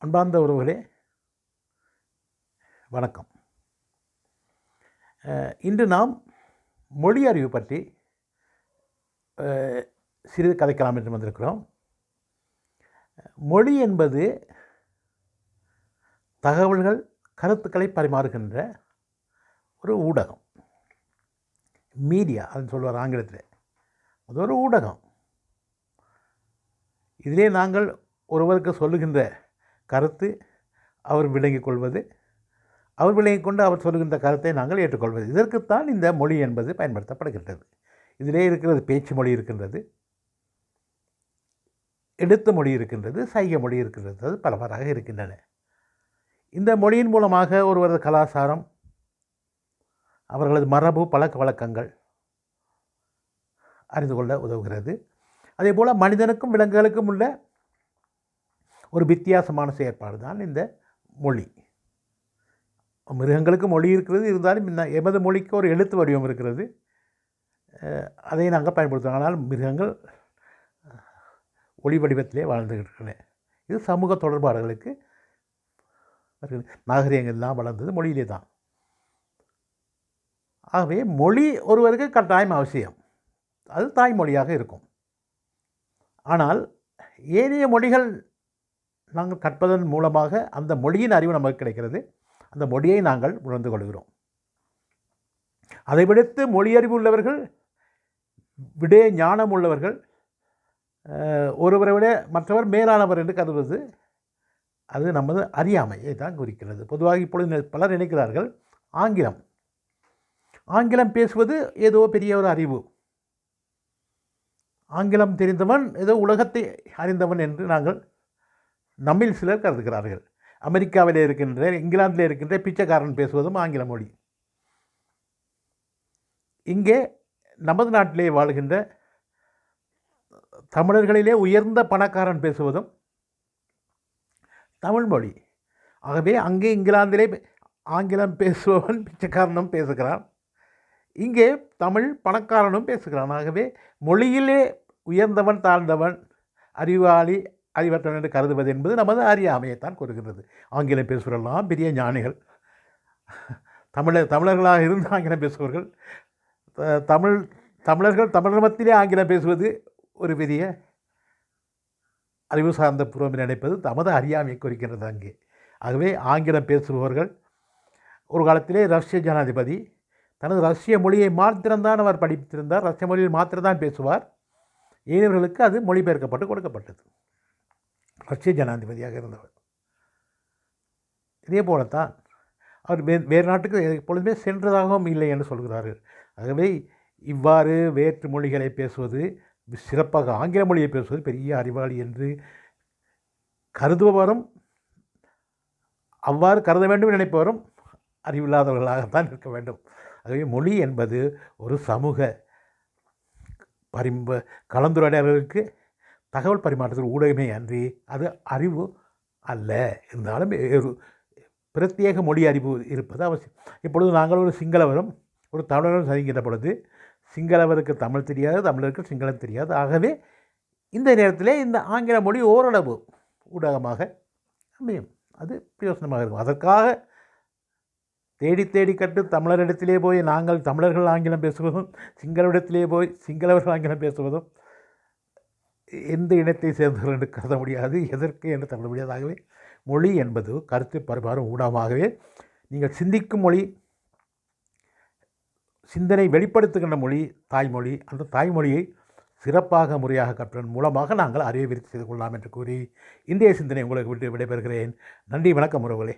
அன்பார்ந்த உறவுகளே, வணக்கம். இன்று நாம் மொழி அறிவு பற்றி சிறிது கதைக்கலாம் என்று வந்திருக்கிறோம். மொழி என்பது தகவல்கள், கருத்துக்களை பரிமாறுகின்ற ஒரு ஊடகம். மீடியா அதுன்னு சொல்லுவார் ஆங்கிலத்தில். அது ஒரு ஊடகம். இதிலே நாங்கள் ஒருவருக்கு சொல்லுகின்ற கருத்து அவர் விளங்கிக் கொள்வது, அவர் விளங்கிக் கொண்டு அவர் சொல்லுகின்ற கருத்தை நாங்கள் ஏற்றுக்கொள்வது. இதற்குத்தான் இந்த மொழி என்பது பயன்படுத்தப்படுகின்றது. இதிலே இருக்கிறது பேச்சு மொழி இருக்கின்றது, எழுத்து மொழி இருக்கின்றது, சைகை மொழி இருக்கின்றது. அது பலவாறாக இருக்கின்றன. இந்த மொழியின் மூலமாக ஒருவரது கலாச்சாரம், அவர்களது மரபு, பழக்க வழக்கங்கள் அறிந்து கொள்ள உதவுகிறது. அதே போல் மனிதனுக்கும் விலங்குகளுக்கும் உள்ள ஒரு வித்தியாசமான செயற்பாடு தான் இந்த மொழி. மிருகங்களுக்கு மொழி இருக்கிறது, இருந்தாலும் எமது மொழிக்கு ஒரு எழுத்து வடிவம் இருக்கிறது. அதை நாங்கள் பயன்படுத்துவோம். ஆனால் மிருகங்கள் ஒளி வடிவத்திலே வாழ்ந்துகின்றன. இது சமூக தொடர்பாடுகளுக்கு நாகரிகங்கள்லாம் வளர்ந்தது மொழியிலே தான். ஆகவே மொழி ஒருவருக்கு கட்டாயம் அவசியம். அது தாய்மொழியாக இருக்கும். ஆனால் ஏனைய மொழிகள் நாங்கள் கற்பதன் மூலமாக அந்த மொழியின் அறிவு நமக்கு கிடைக்கிறது. அந்த மொழியை நாங்கள் உணர்ந்து கொள்கிறோம். அதை விடுத்து மொழியறிவு உள்ளவர்கள், விடே ஞானம் உள்ளவர்கள், ஒருவரை விட மற்றவர் மேலானவர் என்று கருதுவது அது நமது அறியாமையை தான் குறிக்கிறது. பொதுவாக இப்பொழுது பலர் நினைக்கிறார்கள் ஆங்கிலம் பேசுவது ஏதோ பெரிய ஒரு அறிவு, ஆங்கிலம் தெரிந்தவன் ஏதோ உலகத்தை அறிந்தவன் என்று நம்மில் சிலர் கருதுகிறார்கள். அமெரிக்காவிலே இருக்கின்ற, இங்கிலாந்தில் இருக்கின்ற பிச்சைக்காரன் பேசுவதும் ஆங்கில மொழி. இங்கே நமது நாட்டிலே வாழ்கின்ற தமிழர்களிலே உயர்ந்த பணக்காரன் பேசுவதும் தமிழ் மொழி. ஆகவே அங்கே இங்கிலாந்திலே ஆங்கிலம் பேசுபவன் பிச்சைக்காரனும் பேசுகிறான், இங்கே தமிழ் பணக்காரனும் பேசுகிறான். ஆகவே மொழியிலே உயர்ந்தவன், தாழ்ந்தவன், அறிவாளி, அறிவற்றவன் என்று கருதுவது என்பது நமது அறியாமையைத்தான் கூறுகிறது. ஆங்கிலம் பேசுவவர்களெல்லாம் பெரிய ஞானிகள். தமிழர்களாக இருந்து ஆங்கிலம் பேசுபவர்கள், தமிழர்கள் தமிழர் மத்தியிலே ஆங்கிலம் பேசுவது ஒரு பெரிய அறிவு சார்ந்த பூர்வம் நினைப்பது நமது அறியாமையை குறிக்கிறது அங்கே. ஆகவே ஆங்கிலம் பேசுபவர்கள், ஒரு காலத்திலே ரஷ்ய ஜனாதிபதி தனது ரஷ்ய மொழியை மாத்திரம்தான் அவர் படித்திருந்தார், ரஷ்ய மொழியில் மாத்திரம்தான் பேசுவார். ஏனையவர்களுக்கு அது மொழிபெயர்க்கப்பட்டு கொடுக்கப்பட்டது. ரஷ்ய ஜனாதிபதியாக இருந்தவர். இதே போலத்தான் அவர் வேறு நாட்டுக்கு எப்பொழுதுமே சென்றதாகவும் இல்லை என்று சொல்கிறார்கள். ஆகவே இவ்வாறு வேற்று மொழிகளை பேசுவது, சிறப்பாக ஆங்கில மொழியை பேசுவது பெரிய அறிவாளி என்று கருதுபவரும், அவ்வாறு கருத வேண்டும் நினைப்பவரும் அறிவில்லாதவர்களாகத்தான் இருக்க வேண்டும். ஆகவே மொழி என்பது ஒரு சமூக கலந்துரையாடல்களுக்கு தகவல் பரிமாற்றத்தில் ஊடகமே அன்றி அது அறிவு அல்ல. இருந்தாலும் ஒரு பிரத்யேக மொழி அறிவு இருப்பது அவசியம். இப்பொழுது நாங்கள் ஒரு சிங்களவரும் ஒரு தமிழரும் சந்திக்கின்ற பொழுது சிங்களவருக்கு தமிழ் தெரியாது, தமிழருக்கு சிங்களம் தெரியாது. ஆகவே இந்த நேரத்திலே இந்த ஆங்கில மொழி ஓரளவு ஊடகமாக அமையும், அது பிரயோசனமாக இருக்கும். அதற்காக தேடி கட்டு தமிழரிடத்திலே போய் நாங்கள் தமிழர்கள் ஆங்கிலம் பேசுவதும், சிங்களவிடத்திலே போய் சிங்களவர்கள் ஆங்கிலம் பேசுவதும் எந்த இனத்தை சேர்ந்தவர்கள் என்று கருத முடியாது, எதற்கு என்று கருத முடியாது. ஆகவே மொழி என்பது கருத்து பரிமாறும் ஊடகமாகவே நீங்கள் சிந்திக்கும் மொழி, சிந்தனை வெளிப்படுத்துகின்ற மொழி தாய்மொழி. அந்த தாய்மொழியை சிறப்பாக முறையாக கற்பதன் மூலமாக நாங்கள் அறிவை விருத்தி செய்து கொள்ளலாம் என்று கூறி இன்றைய சிந்தனை உங்களுக்கு விட்டு விடைபெறுகிறேன். நன்றி, வணக்கம் உறவுகளே.